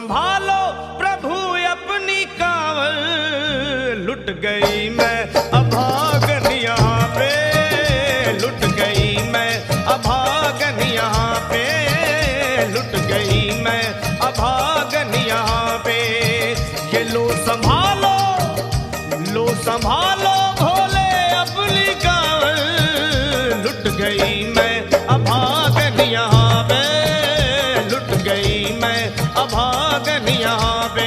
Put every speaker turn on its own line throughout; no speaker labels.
संभालो प्रभु अपनी कांवल, लुट गई मैं अभागन यहाँ पे, लुट गई मैं अभागन यहाँ पे, लुट गई मैं अभागन यहाँ पे। ये लो संभालो भोले अपनी कांवल, लुट गई मैं अभागन यहाँ पे, लुट गई मैं अभागन यहाँ पे।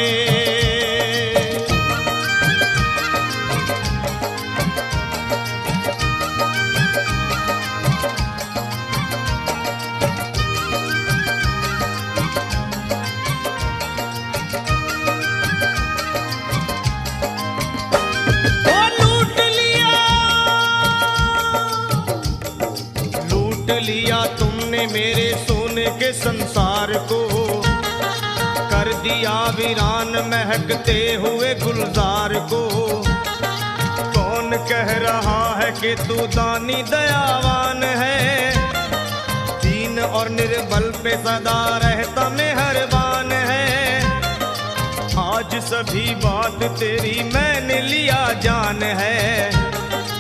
लिया तुमने मेरे सोने के संसार को, कर दिया वीरान महकते हुए गुलजार को। कौन कह रहा है कि तू दानी दयावान है, दीन और निर्बल पे सदा रहता मेहरबान है। आज सभी बात तेरी मैंने लिया जान है,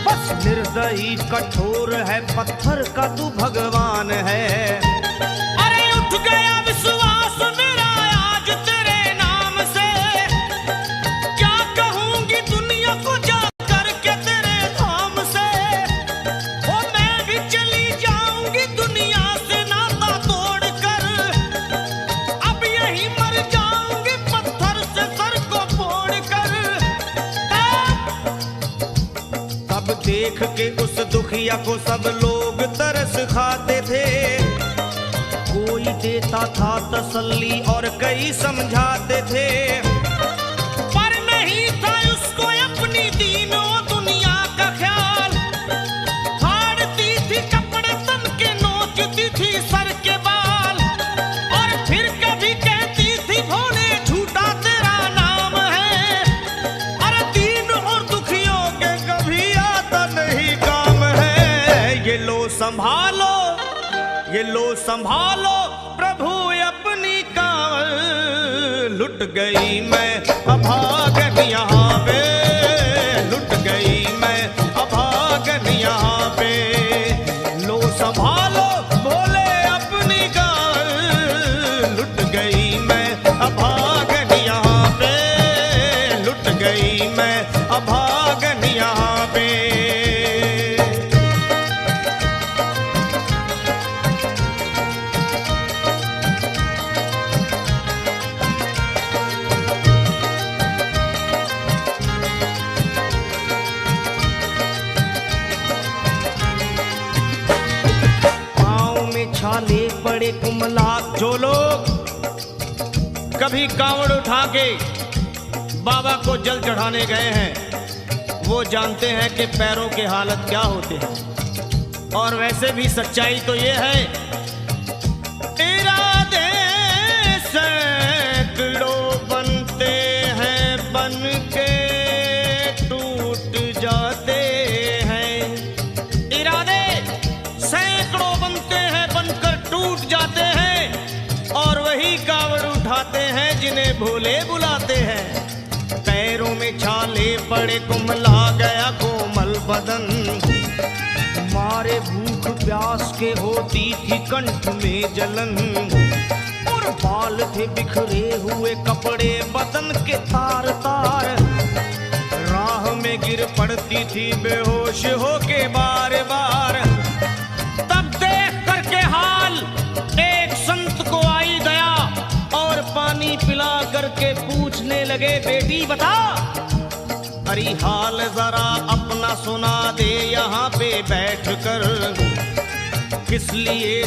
बस निर्दयी कठोर है पत्थर का तू भगवान है। अरे उठ गया विश्वास मेरा आज तेरे नाम से, क्या कहूंगी दुनिया को जा करके तेरे धाम से। ओ मैं भी चली जाऊंगी दुनिया से नाता तोड़कर, अब यही मर जाऊंगी पत्थर से सर को फोड़कर। तब देख के उस दुखिया को सब लोग तरस खाते थे, कोई देता था तसल्ली और कई समझाते थे, पर नहीं था उसको अपनी दीनों दुनिया का ख्याल। फाड़ती थी कपड़े तन के, नोचती थी सर के बाल, और फिर कभी कहती थी भोले झूठा तेरा नाम है। अरे दीन और दुखियों के कभी आता नहीं काम है। ये लो संभालो प्रभु अपनी कांवल, लुट गई मैं अभागन यहाँ पे, लुट गई मैं अभागन यहाँ पे। लो संभालो भोले अपनी कांवल, लुट गई मैं अभागन यहाँ पे, लुट गई मैं अभागन यहाँ पे। छाले पड़े कुमलाक, जो लोग कभी कांवड़ उठा के बाबा को जल चढ़ाने गए हैं वो जानते हैं कि पैरों के हालत क्या होते हैं। और वैसे भी सच्चाई तो ये है, इरादे सैकड़ों बनते हैं बन के टूट जाते हैं। इरादे सैकड़ों बनते हैं बनकर टूट जाते हैं, और वही कांवड़ उठाते हैं जिन्हें भोले बुलाते हैं। पैरों में छाले पड़े कुम्हला गया कोमल बदन, मारे भूख प्यास के होती थी कंठ में जलन। और बाल थे बिखरे हुए कपड़े बदन के तार तार, राह में गिर पड़ती थी बेहोश होके बार बार। तब देख करके हाल एक संत को आई दया, और पानी पिला करके पूछने लगे बेटी बता, अरे हाल जरा अपना सुना दे यहाँ पे बैठ कर। किस लिए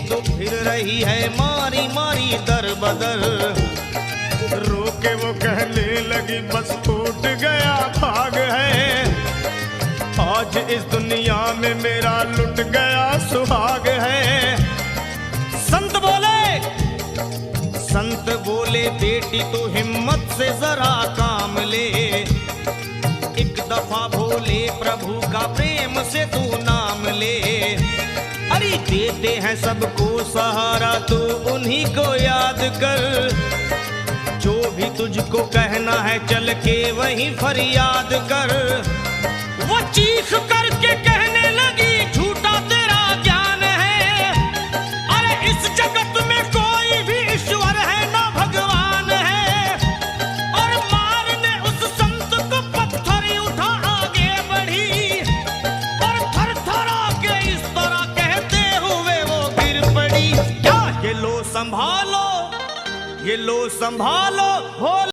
तू फिर रही है मारी मारी दर बदर। रोके वो कहने लगी बस टूट गया भाग है, आज इस दुनिया में मेरा लुट गया सुहाग है। संत बोले बेटी तू हिम्मत से जरा काम ले, एक दफा भोले प्रभु का प्रेम से तू नाम ले। अरे देते हैं सबको सहारा, तू उन्हीं को याद कर। जो भी तुझको कहना है चल के वहीं फरियाद कर। वो चीख करके कहने लगी झूठा तेरा ज्ञान है, अरे इस जगत में कोई भी ईश्वर है ना भगवान है। और मारने उस संत को पत्थर उठा आगे बढ़ी, और थर थरा के इस तरह कहते हुए वो गिर पड़ी। क्या ये लो संभालो, ये लो संभालो हो